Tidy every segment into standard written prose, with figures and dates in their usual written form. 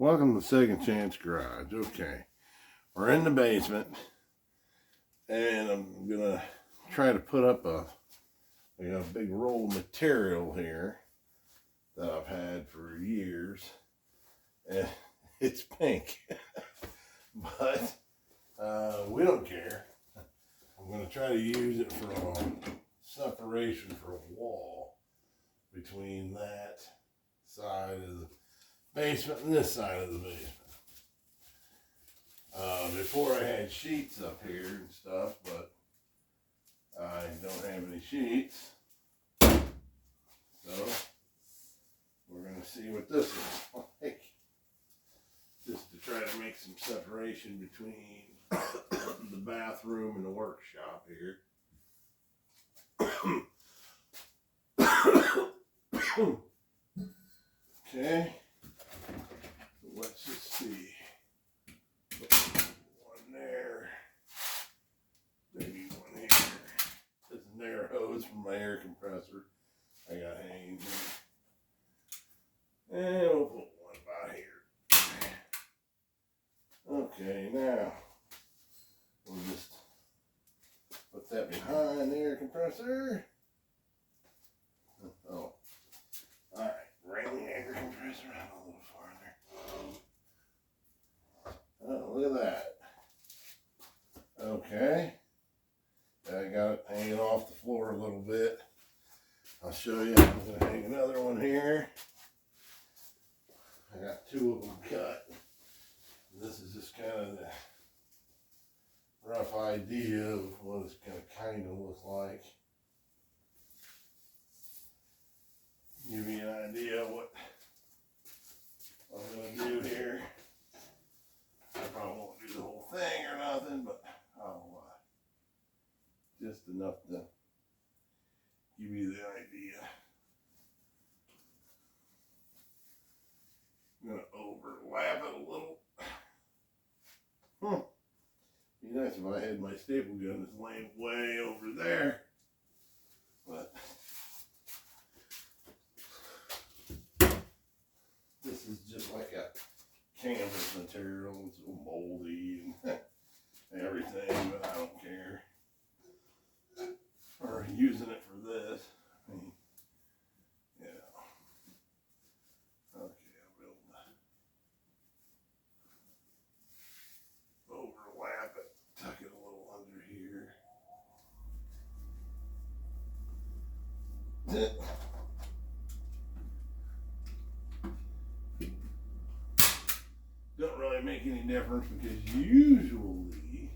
Welcome to Second Chance Garage. Okay, we're in the basement, and I'm gonna try to put up we got a big roll of material here that I've had for years, and it's pink, but we don't care. I'm gonna try to use it for separation for a wall between that side of the basement and this side of the basement. Before I had sheets up here and stuff, but I don't have any sheets. So we're gonna see what this is like. Just to try to make some separation between the bathroom and the workshop here. Okay. Let's just see. One there. Maybe one here. This is an air hose from my air compressor I got hanging here. And we'll put one about here. Okay, now we'll just put that behind the air compressor. Oh. Alright, bring the air compressor out a little farther. Oh, look at that. Okay. I got it hanging off the floor a little bit. I'll show you. I'm going to hang another one here. I got two of them cut. This is just kind of the rough idea of what it's going to kind of look like. Give you an idea of what I'm going to do here. I probably won't do the whole thing or nothing, but I'll just enough to give you the idea. I'm going to overlap it a little. Be nice if I had my staple gun that's laying way over there, but this is just like a canvas material. It's so moldy and everything, but I don't care. Or using it for this. I mean, yeah. Okay, I'll be able to overlap it, tuck it a little under here. Don't really make any difference because usually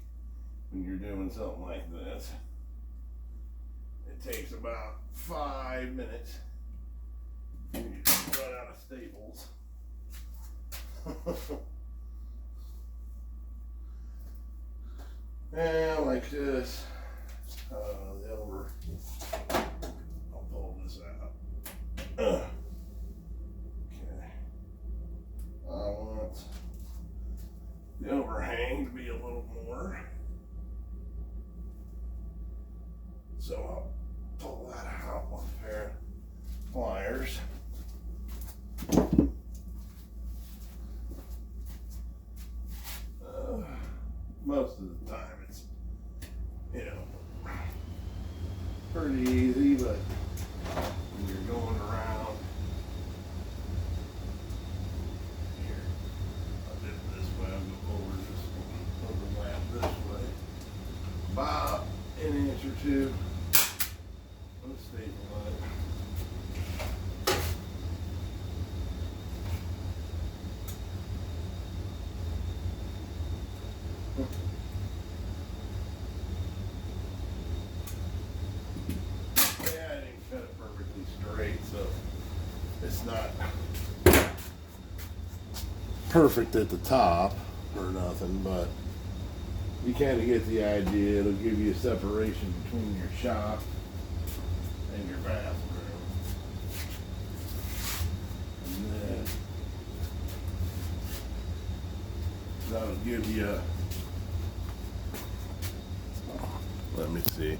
when you're doing something like this, it takes about 5 minutes and you run out of staples. And like this, I'll pull this out. Okay. I want the overhang to be a little more. So I'll pull that out with a pair of pliers. Most of the time it's, pretty easy, but when you're going around here, I'll do it this way, I'll go overlap this way, about an inch or two. Let's staple it. Yeah, I didn't cut it perfectly straight, so it's not perfect at the top or nothing, but you kind of get the idea. It'll give you a separation between your shop and your bathroom. And then that'll give you, let me see.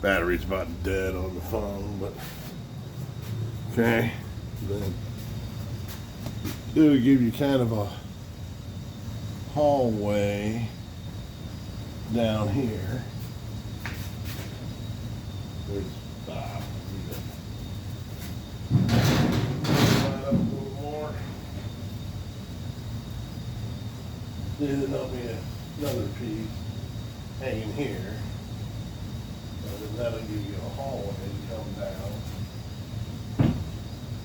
Battery's about dead on the phone, but okay. Then it'll give you kind of a hallway down here. There's a little more. Then there'll be another piece hanging here. And then that'll give you a hallway to come down.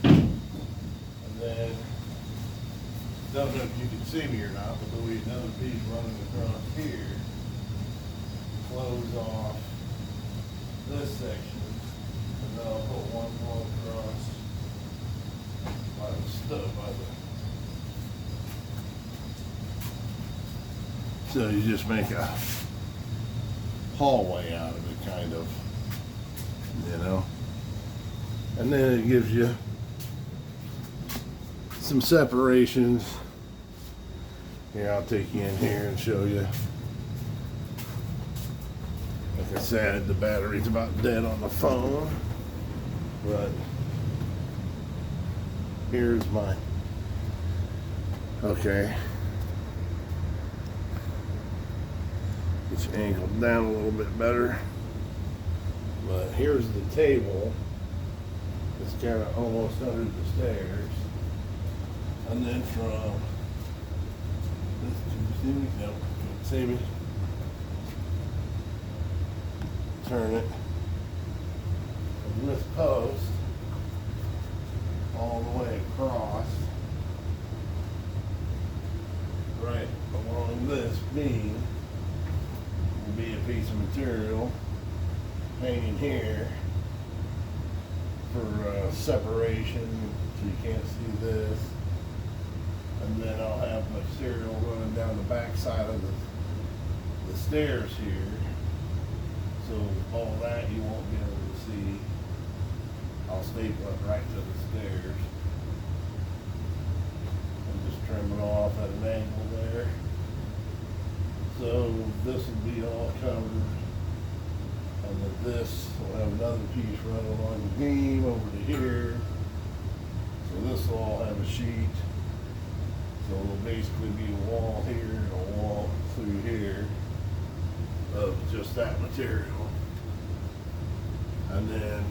And then, don't know if you can see me or not, but there'll be another piece running across here. Close off this section. And then I'll put one more across by the stove. So you just make a hallway out of it, kind of, you know. And then it gives you some separations. Here, I'll take you in here and show you. Like I said, the battery's about dead on the phone, but here's my, okay. Get you angled down a little bit better. But here's the table. It's kind of almost under the stairs. And then from this, can you see me? No, can't see me. Turn it. From this post all the way across, right along this beam, will be a piece of material hanging here for separation, so you can't see this. And then I'll have material running down the back side of the stairs here. So all that you won't be able to see. I'll staple it right to the stairs. And just trim it off at an angle there. So this will be all covered. And then this will have another piece running along the beam over to here. So this will all have a sheet. So it'll basically be a wall here and a wall through here of just that material. And then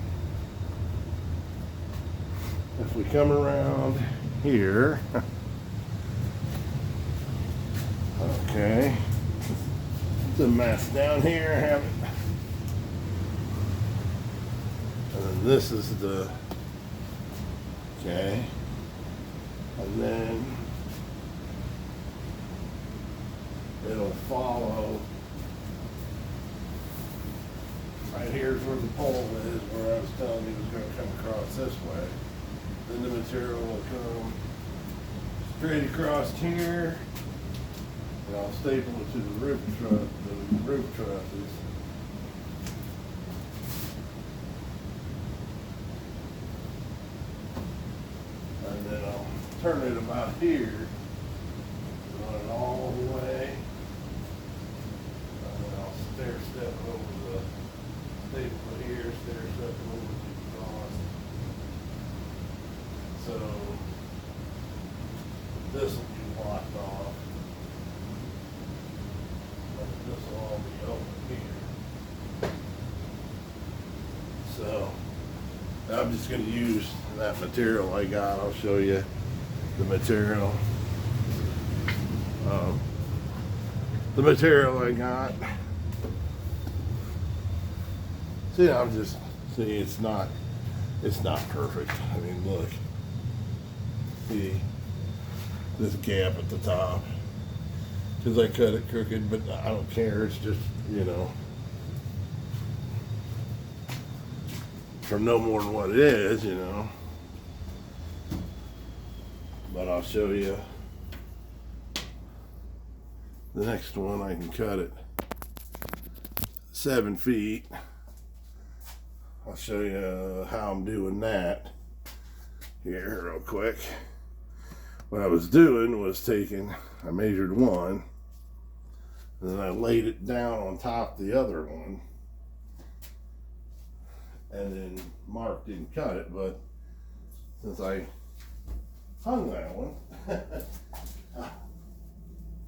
if we come around here, okay, it's a mess down here, I have it. And then this is the, okay, and then it'll follow. Right here's where the pole is, where I was telling you it was going to come across this way. Then the material will come straight across here, and I'll staple it to the roof trusses. And then I'll turn it about here, run it all the way, and then I'll stair step over the staple here, stair step over to the cross. So this will be locked off. This will all be open here. So I'm just going to use that material I got. I'll show you the material. The material I got. See, it's not perfect. I mean, look. See this gap at the top. Because I cut it crooked, but I don't care. It's just, you know, from no more than what it is, you know. But I'll show you the next one. I can cut it 7 feet. I'll show you how I'm doing that here real quick. What I was doing was I measured one, and then I laid it down on top of the other one, and then marked and cut it. But since I hung that one.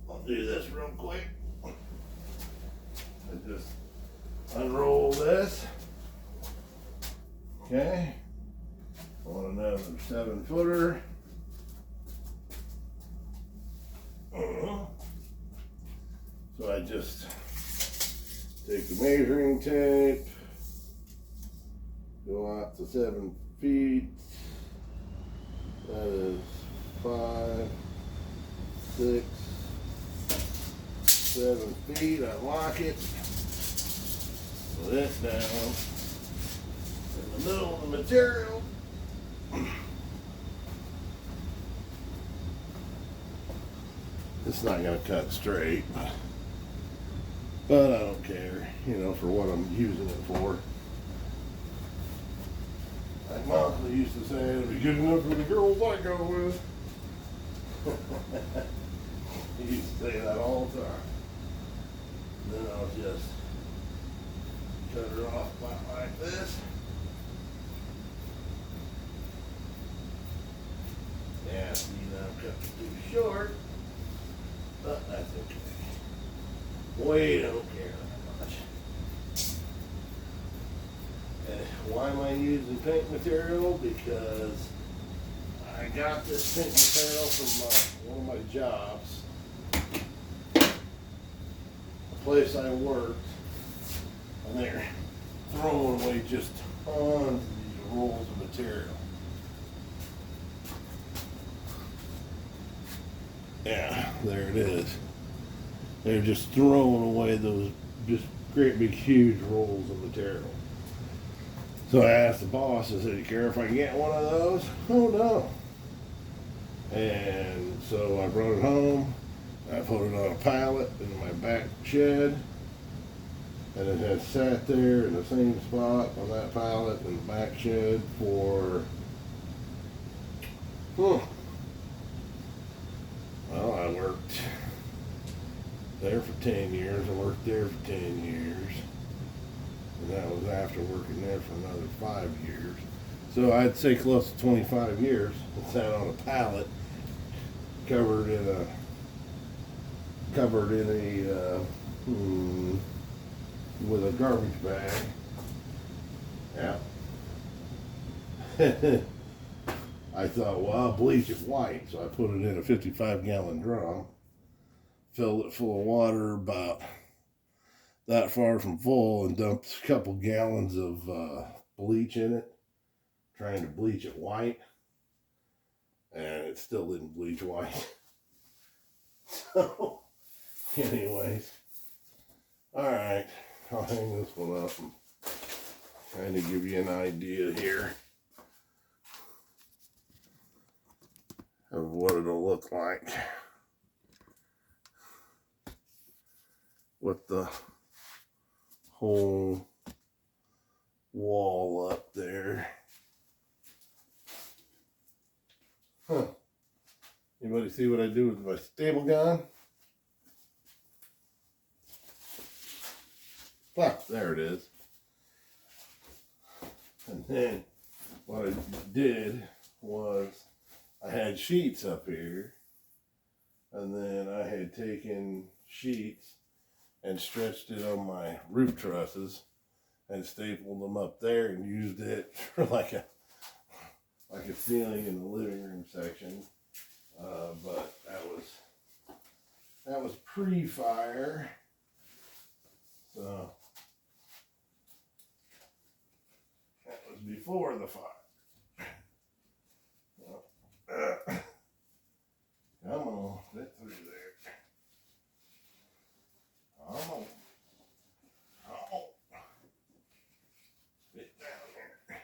I'll do this real quick. I just unroll this. Okay. On another 7-footer. So I just take the measuring tape, go out to 7 feet. That is 5, 6, 7 feet. I lock it. Put this down in the middle of the material. It's not going to cut straight, but I don't care, you know, for what I'm using it for. Like Mom used to say, it'll be good enough for the girls I go with. He used to say that all the time. And then I'll just cut her off about like this. Yeah, see, now I'm cutting too short. But that's okay. We don't care that much. And why am I using pink material? Because I got this pink material from one of my jobs. A place I worked. And they're throwing away just tons of these rolls of material. Yeah, there it is. They're just throwing away those just great big huge rolls of material. So I asked the boss, I said, "You care if I get one of those?" "Oh no." And so I brought it home. I put it on a pallet in my back shed. And it has sat there in the same spot on that pallet in the back shed for well, I worked there for 10 years. I worked there for 10 years. And that was after working there for another 5 years. So I'd say close to 25 years. It sat on a pallet, covered in a with a garbage bag. Yeah. I thought, well, I'll bleach it white. So I put it in a 55-gallon drum, filled it full of water about that far from full, and dumped a couple gallons of bleach in it, trying to bleach it white. And it still didn't bleach white. So, anyways, all right, I'll hang this one up and kind of give you an idea here of what it'll look like with the whole wall up there. Huh. Anybody see what I do with my staple gun? Ah, there it is. And then what I did was I had sheets up here, and then I had taken sheets and stretched it on my roof trusses and stapled them up there and used it for like a ceiling in the living room section. But that was pre-fire. So that was before the fire. Come on, get through there. Come on. Come on. Get down there.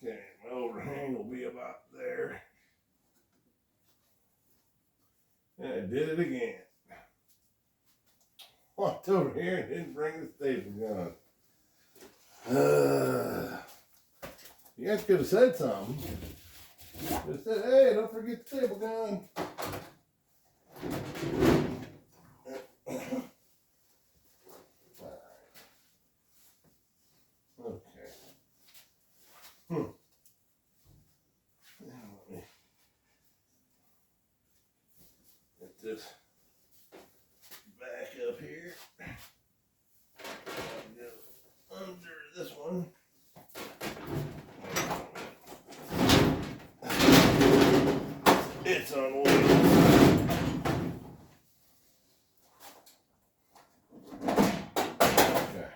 Okay, my overhang will be about there. And I did it again. Walked over here and didn't bring the staple gun. You guys could have said something. Just said, "Hey, don't forget the staple gun." Okay. Now let me this back up here. Go under this one. It's on wheels. Okay.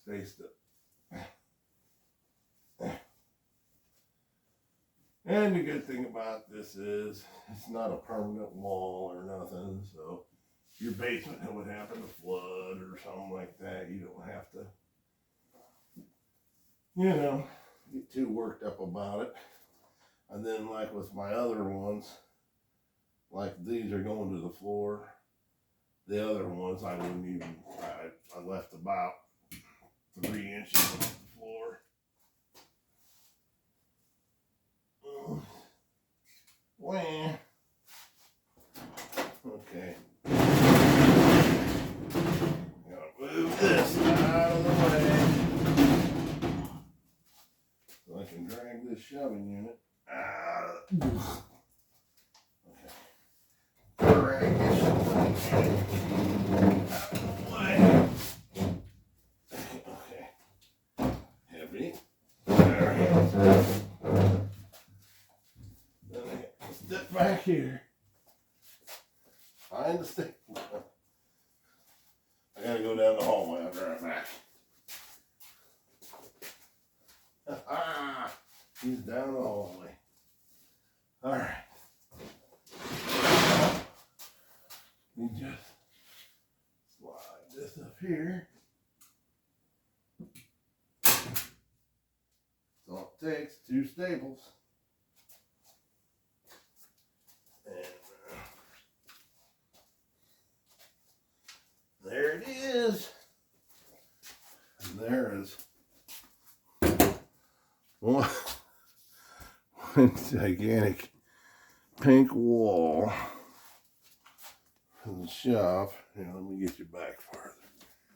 Stay still. And the good thing about this is it's not a permanent wall or nothing, so your basement would happen to flood or something like that, you don't have to, you know, get too worked up about it. And then like with my other ones, like these are going to the floor. The other ones I wouldn't even, I left about 3 inches off the floor. Well, okay. Gotta move this out of the way so I can drag this shoving unit out of the okay. Drag this shoving unit out of the way. Okay. Heavy. There. Step back here. Find the stick. I gotta go down the hallway. I'll be right back. He's down the hallway. Alright. Let me just slide this up here. That's all it takes. 2 staples. There it is. And there is one gigantic pink wall for the shop. Here, let me get you back farther,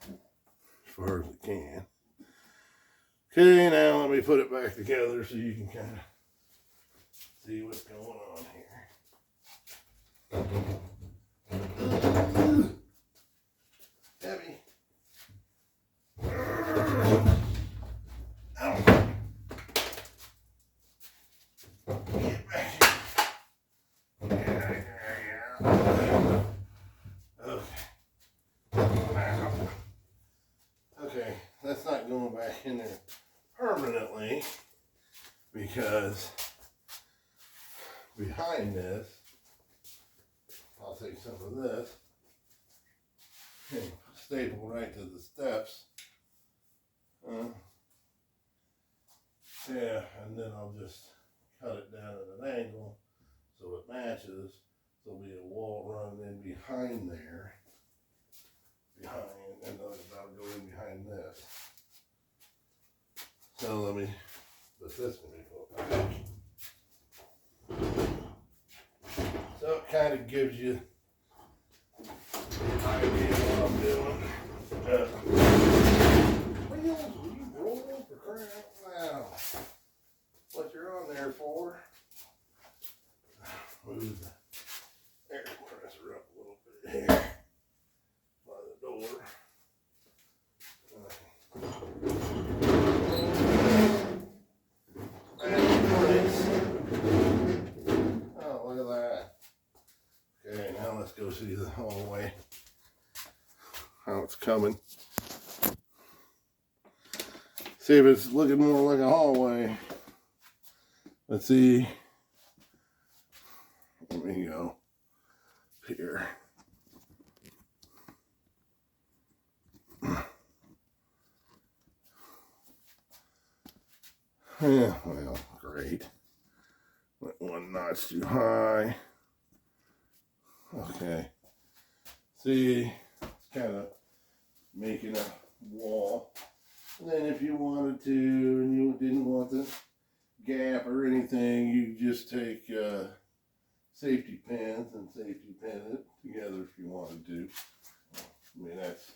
as far as I can. Okay, now let me put it back together so you can kind of see what's going on here. Heavy. Get back here. Yeah. Okay. Okay, that's not going back in there permanently because behind this, I'll take some of this and staple right to the steps. Yeah, and then I'll just cut it down at an angle so it matches. So there'll be a wall running in behind there. And that'll go in behind this. So let me put this one in. So it kind of gives you an idea of what I'm doing. Wheels, will you roll for crying out loud? What you're on there for? Move the air compressor up a little bit here by the door. Oh, look at that. Okay, now let's go see the hallway. How it's coming. See if it's looking more like a hallway. Let's see. Let me go here. Yeah, well, great. Went 1 notch too high. Okay. See, it's kind of making a wall. And then if you wanted to, and you didn't want the gap or anything, you just take safety pins and safety pin it together if you wanted to. I mean, that's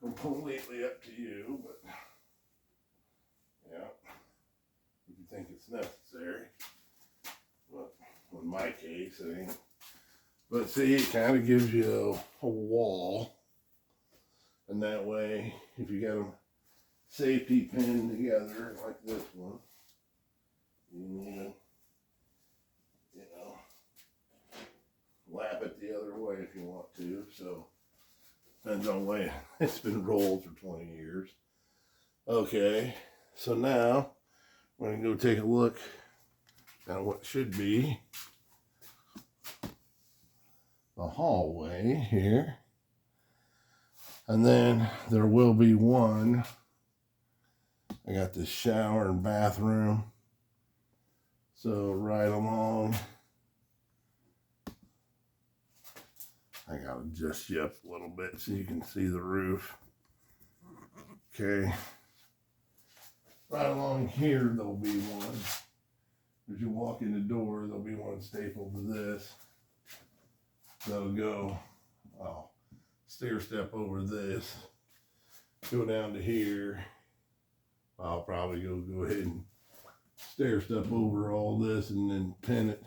completely up to you, but yeah, if you think it's necessary. But in my case, see. But see, it kind of gives you a wall. And that way, if you got them safety pinned together like this one, you need to, you know, lap it the other way if you want to. So, depends on the way it's been rolled for 20 years. Okay, so now we're going to go take a look at what should be the hallway here. And then there will be one. I got the shower and bathroom. So right along, I gotta adjust you up a little bit so you can see the roof. Okay. Right along here, there'll be one. As you walk in the door, there'll be one stapled to this. That'll go, I'll stair step over this, go down to here. I'll probably go ahead and stair step over all this and then pin it,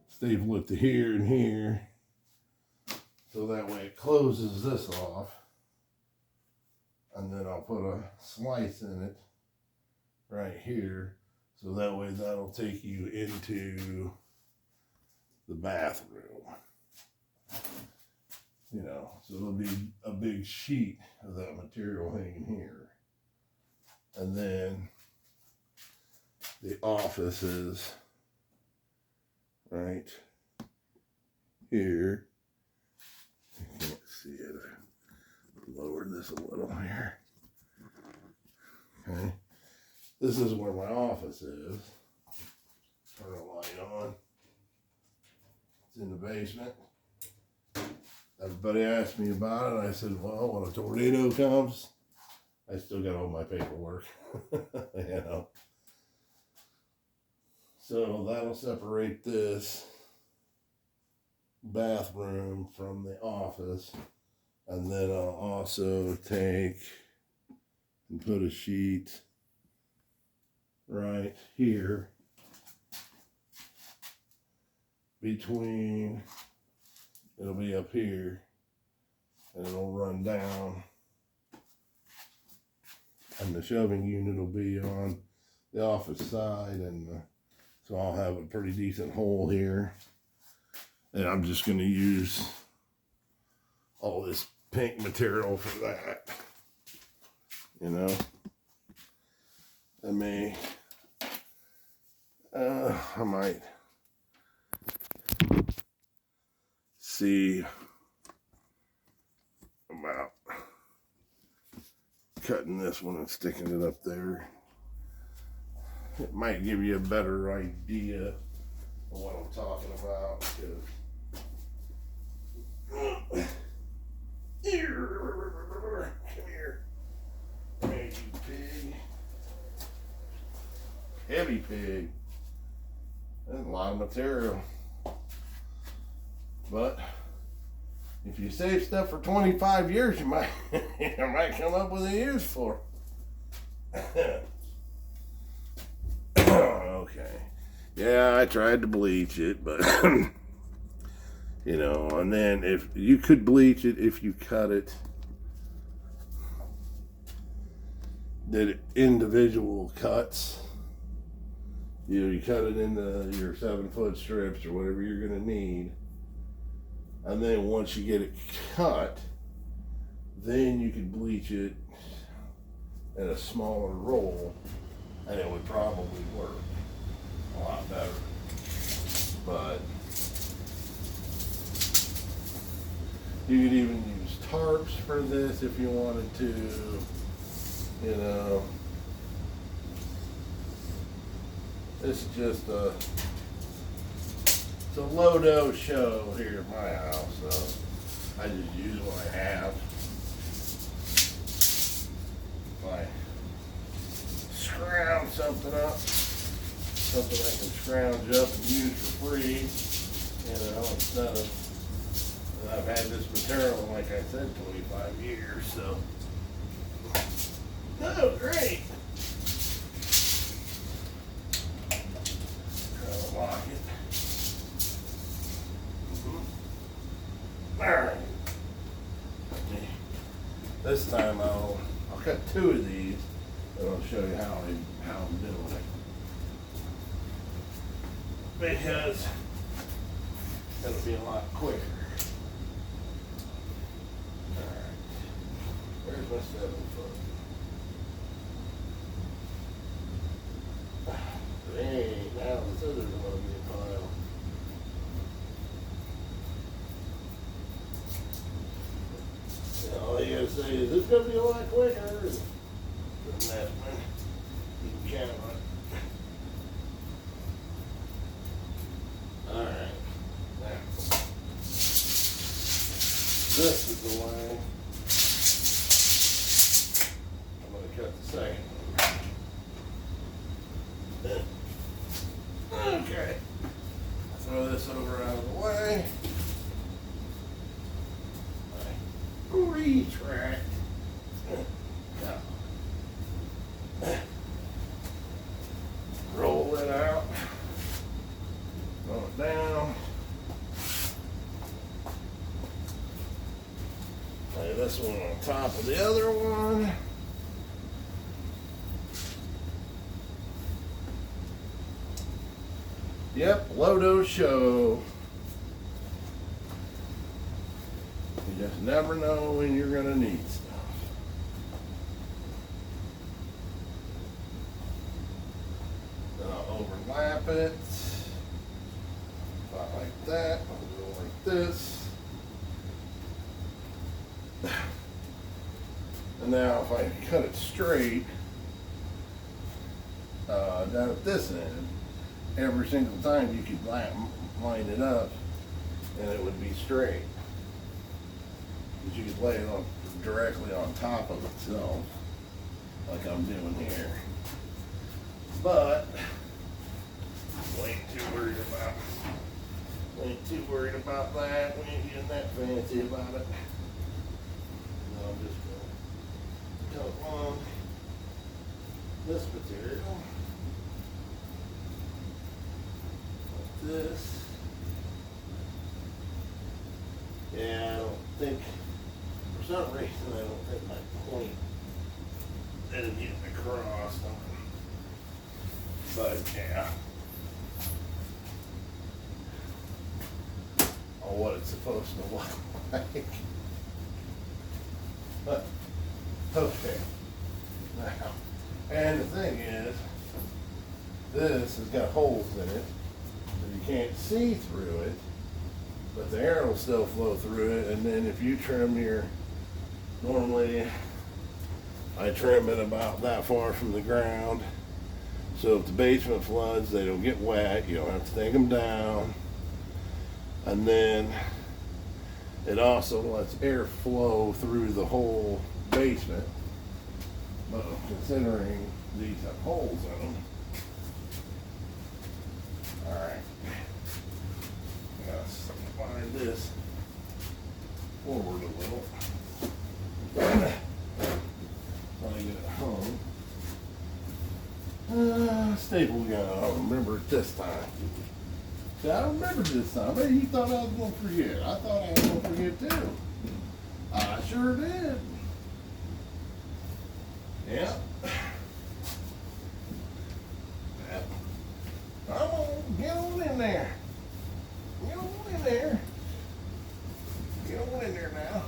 staple it to here and here. So that way it closes this off. And then I'll put a slice in it right here. So that way that'll take you into the bathroom. You know, so there'll be a big sheet of that material hanging here. And then the office is right here. You can't see it. Lower this a little here. Okay. This is where my office is. Turn the light on. It's in the basement. Everybody asked me about it. I said, well, when a tornado comes, I still got all my paperwork. You know. So that'll separate this bathroom from the office. And then I'll also take and put a sheet right here between, it'll be up here and it'll run down, and the shoving unit will be on the office side, and so I'll have a pretty decent hole here, and I'm just going to use all this pink material for that. You know, I might see about cutting this one and sticking it up there. It might give you a better idea of what I'm talking about, because come here. Hey, you pig. Heavy pig. That's a lot of material. But if you save stuff for 25 years, you might come up with a use for it. Okay. Yeah, I tried to bleach it, but you know, and then if you could bleach it if you cut it, did individual cuts. You know, you cut it into your 7-foot strips or whatever you're gonna need. And then once you get it cut, then you can bleach it in a smaller roll, and it would probably work a lot better. But you could even use tarps for this if you wanted to, you know. This is just it's a low-dose show here at my house, so I just use what I have. If I scrounge something up, something I can scrounge up and use for free, you know, instead of, and I've had this material, like I said, 25 years, so. Oh, great. Try to lock it. This time I'll cut 2 of these, and I'll show you how I'm doing it. Because it'll be a lot quicker. Alright. Where's my 7-foot? Hey, now the scissors are going to be a pile. All you gotta say is, this gonna be a lot quicker than that one. You can count on it. Alright. Now, this is the way I'm gonna cut the second one. Okay. Throw this over out of the way. Retract. Roll it out. Roll it down. Lay this one on top of the other one. Yep, Lodo show. You just never know when you're going to need stuff. Then I'll overlap it. About like that. I'll go like this. And now if I cut it straight, down at this end, every single time you could line it up and it would be straight. But you could lay it on directly on top of itself, like I'm doing here. But we ain't too worried about that. We ain't getting that fancy about it. No, I'm just gonna cut along this material like this. Yeah, I don't think. For some reason, I don't think my point isn't getting across on it. But yeah. Or what it's supposed to look like. But, okay. Now, and the thing is, this has got holes in it, so you can't see through it. But the air will still flow through it, and then if you trim normally I trim it about that far from the ground, so if the basement floods, they don't get wet, you don't have to take them down. And then it also lets air flow through the whole basement, but considering these have holes in them. Alright. Slide this forward a little. Trying to get it hung. Staple gun. I don't remember it this time. See, I don't remember this time. Maybe you thought I was going to forget. I thought I was going to forget too. I sure did. Yeah. Come on, get on in there. Get on in there. Get on in there now.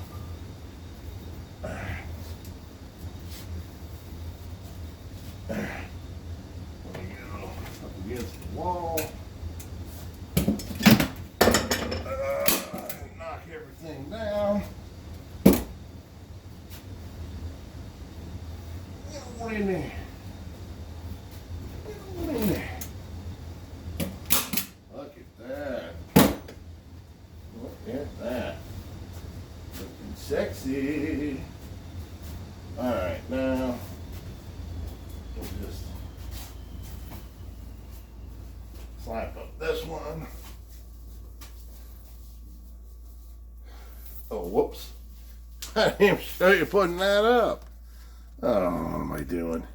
Let me go up against the wall. Knock everything down. Get on in there. Get on in there. Look at that. Look at that. Looking sexy. Alright, now we'll just slap up this one. Oh, whoops. I didn't even show you putting that up. Oh, what am I doing?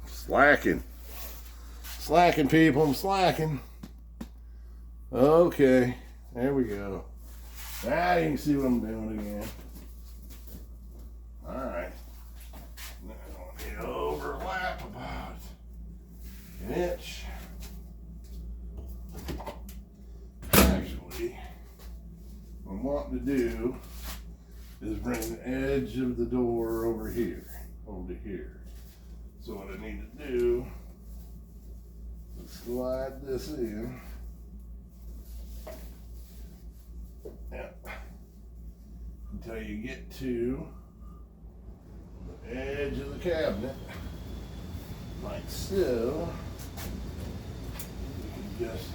Slacking. Slacking, people. I'm slacking. Okay. There we go. Now you can see what I'm doing again. inch. Actually, what I'm wanting to do is bring the edge of the door over here, over to here. So what I need to do is slide this in. Yep. Until you get to the edge of the cabinet, like so. You can just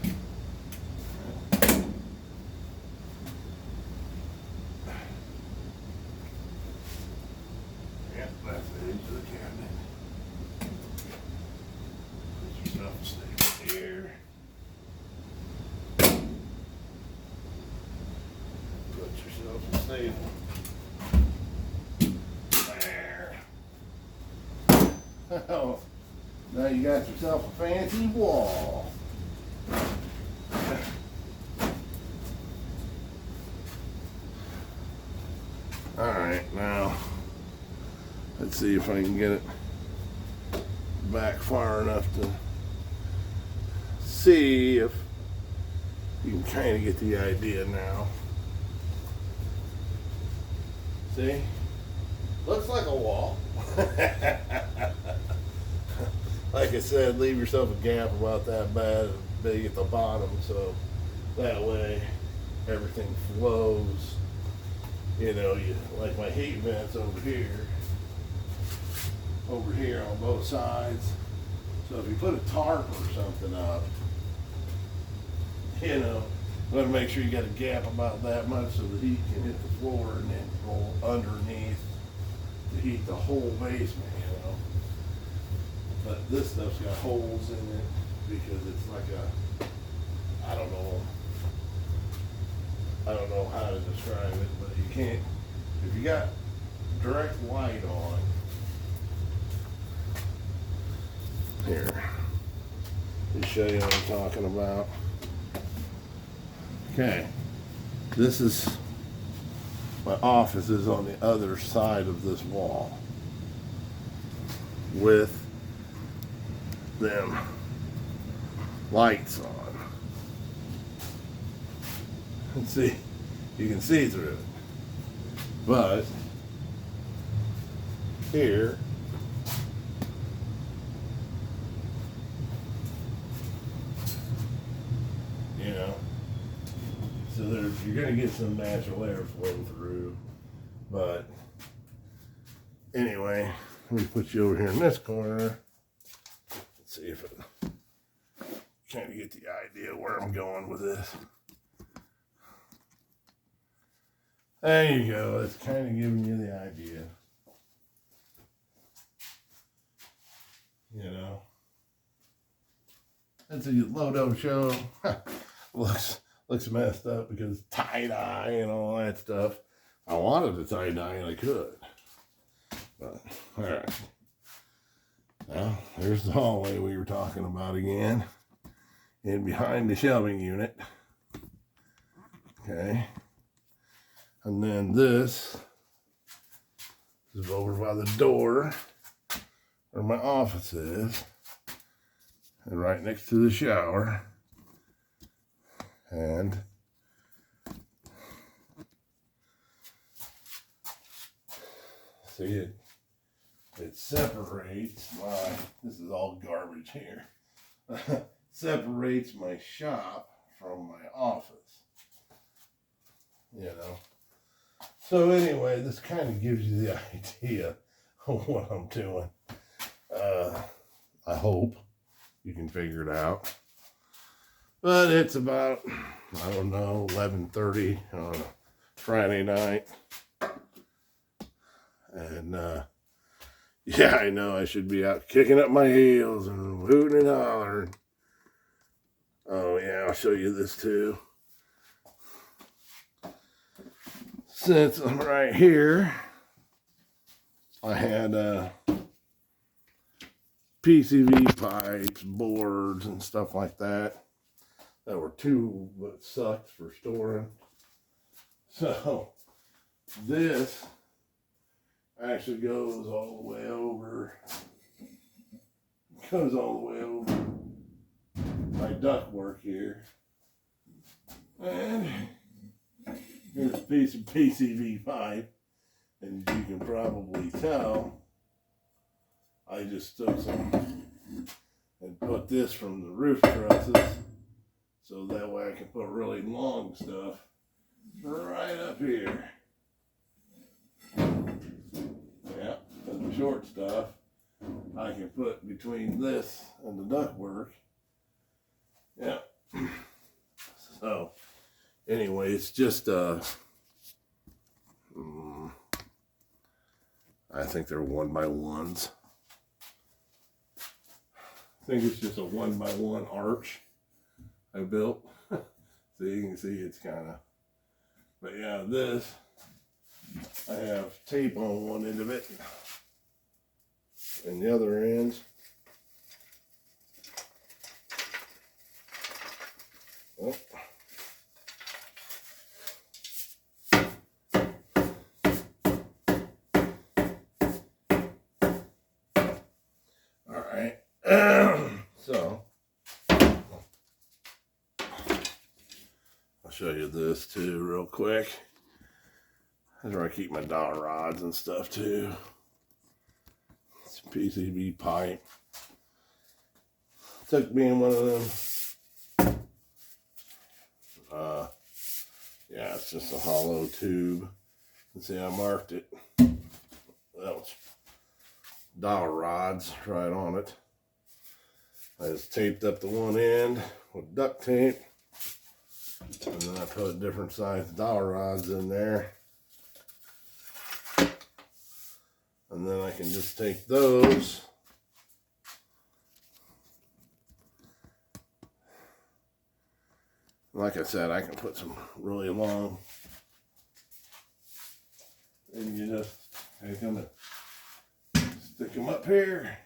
that's the edge of the cabinet. Put your stuff stay here. Put yourself stable. There. Oh, now you got yourself a fancy wall. All right, now let's see if I can get it back far enough to see if you can kind of get the idea now. See? Looks like a wall. Like I said, leave yourself a gap about that big at the bottom, so that way everything flows. You know, like my heat vents over here on both sides. So if you put a tarp or something up, you know, you want to make sure you got a gap about that much so the heat can hit the floor and then roll underneath to heat the whole basement, you know. But this stuff's got holes in it because it's like a, I don't know how to describe it, but you can't, if you got direct light on, here, let me show you what I'm talking about. Okay, this is, my office is on the other side of this wall with them lights on. And see, you can see through it. But here, you know, so you're going to get some natural air flowing through. But anyway, let me put you over here in this corner. Let's see if it kind of get the idea where I'm going with this. There you go. It's kind of giving you the idea. You know, that's a Lodo show. looks messed up because tie-dye and all that stuff. I wanted to tie-dye and I could. But, all right. Now, there's the hallway we were talking about again. And behind the shelving unit. Okay. And then this is over by the door where my office is. And right next to the shower. And see it separates this is all garbage here. Separates my shop from my office. You know. So anyway, this kind of gives you the idea of what I'm doing. I hope you can figure it out. But it's about, I don't know, 11:30 on a Friday night. And yeah, I know I should be out kicking up my heels and hooting and hollering. Oh yeah, I'll show you this too. Since I'm right here, I had PCV pipes, boards, and stuff like that were too but sucked for storing. So this actually goes all the way over. Goes all the way over duct work here. And here's a piece of PCV pipe. And you can probably tell, I just took some and put this from the roof trusses. So that way I can put really long stuff right up here. Yeah, and the short stuff I can put between this and the ductwork. Yeah. So, anyway, it's just I think they're 1x1s. I think it's just a 1x1 arch I built. So you can see it's kind of, but yeah, this, I have tape on one end of it, and the other end, oh. All right, so I'll show you this too real quick. That's where I keep my dowel rods and stuff too. It's PCV pipe. Took me in one of them. Yeah, it's just a hollow tube. And see, I marked it. That was dowel rods right on it. I just taped up the one end with duct tape. And then I put different sized dowel rods in there. And then I can just take those like I said, I can put some really long, and you just take them and stick them up here,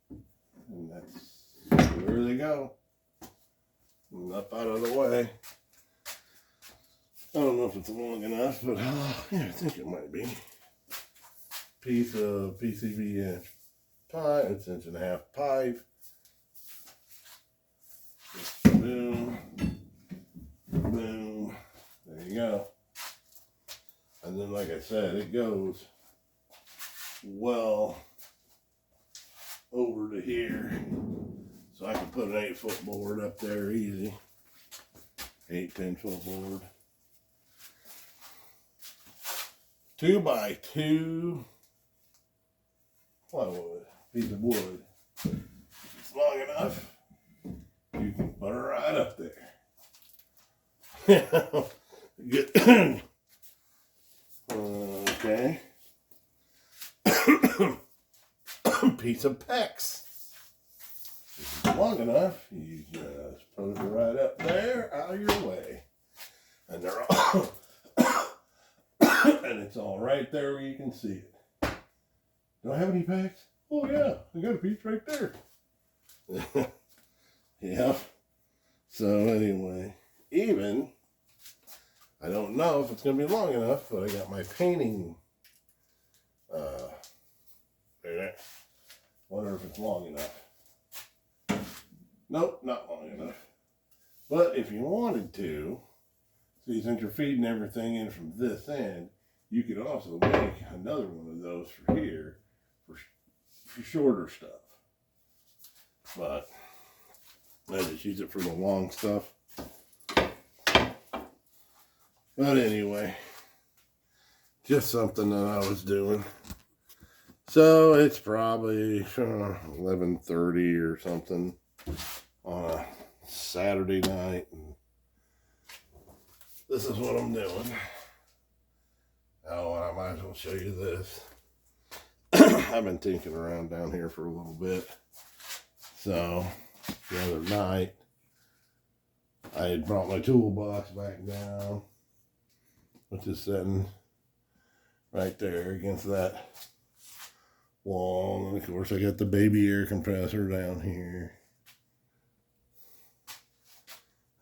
and that's where they go, and up out of the way. I don't know if it's long enough, but yeah, I think it might be. Piece of PCV inch pipe, it's 1.5 pipe. Just boom, boom, there you go. And then, like I said, it goes well over to here. So I can put an 8-foot board up there easy. 10-foot board. 2x2 plywood, piece of wood. If it's long enough, you can put it right up there. Good. Okay. Piece of PEX. If it's long enough, you just put it right up there, out of your way. And they're all and it's all right there where you can see it. Do I have any PEX? Oh yeah, I got a piece right there. Yeah. So anyway, even, I don't know if it's going to be long enough, but I got my painting, there. Wonder if it's long enough. Nope, not long enough. But if you wanted to, see, since you're feeding everything in from this end, you could also make another one of those for here, for shorter stuff. But I just use it for the long stuff. But anyway, just something that I was doing. So it's probably 11:30 or something on a Saturday night. And this is what I'm doing. Oh, I might as well show you this. I've been tinkering around down here for a little bit. So the other night, I had brought my toolbox back down, which is sitting right there against that wall. And of course, I got the baby air compressor down here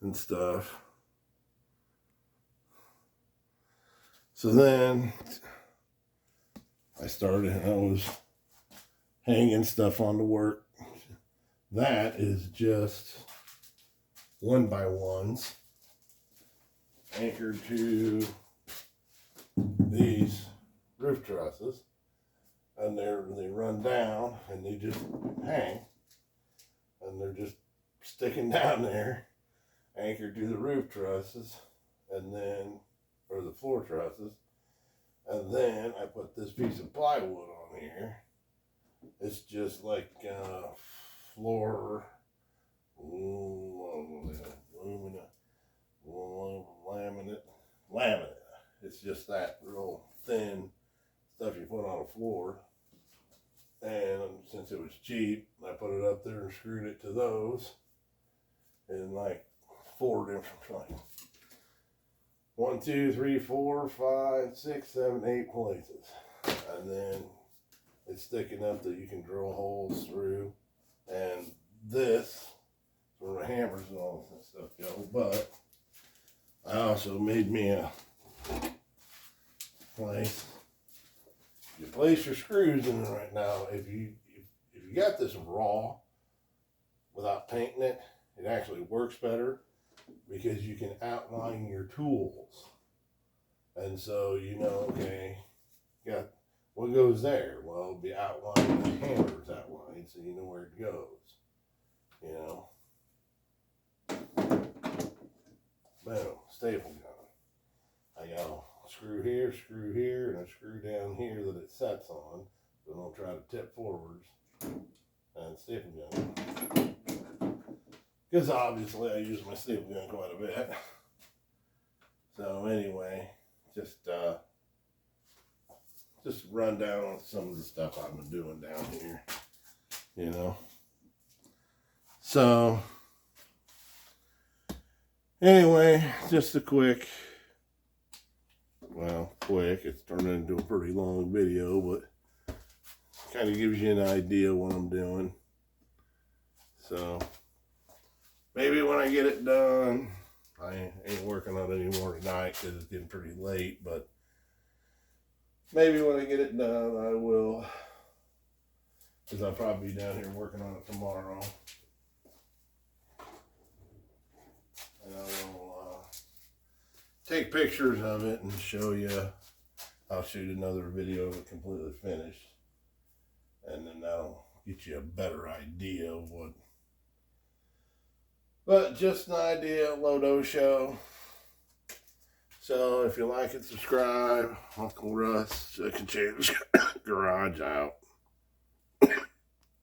and stuff. So then I was hanging stuff on the that is just 1x1s anchored to these roof trusses, and they run down and they just hang, and they're just sticking down there, anchored to the roof trusses, and then, or the floor trusses, and then I put this piece of plywood on here. It's just like floor laminate. It's just that real thin stuff you put on a floor. And since it was cheap, I put it up there and screwed it to those in like 4 different, like 1, 2, 3, 4, 5, 6, 7, 8 places. And then it's thick enough that you can drill holes through. And this, where my hammers and all this stuff go. But I also made me a place. You place your screws in it right now. If you got this raw without painting it, it actually works better because you can outline your tools. And so you know, okay, got what goes there. Well, it'll be outlined, the hammer's outlined, so you know where it goes. You know. Boom, staple gun. I got a screw here, and a screw down here that it sets on. So don't try to tip forwards. And staple gun. Because obviously I use my staple gun quite a bit. So anyway, just run down on some of the stuff I've been doing down here. You know. So anyway, just a quick, it's turning into a pretty long video, but kind of gives you an idea what I'm doing. So maybe when I get it done, I ain't working on it anymore tonight because it's getting pretty late, but maybe when I get it done, I will, because I'll probably be down here working on it tomorrow. And I will take pictures of it and show you. I'll shoot another video of it completely finished. And then that'll get you a better idea of what. But just an idea, Lodo Show. So if you like it, subscribe. Uncle Russ, Second Chance Garage out.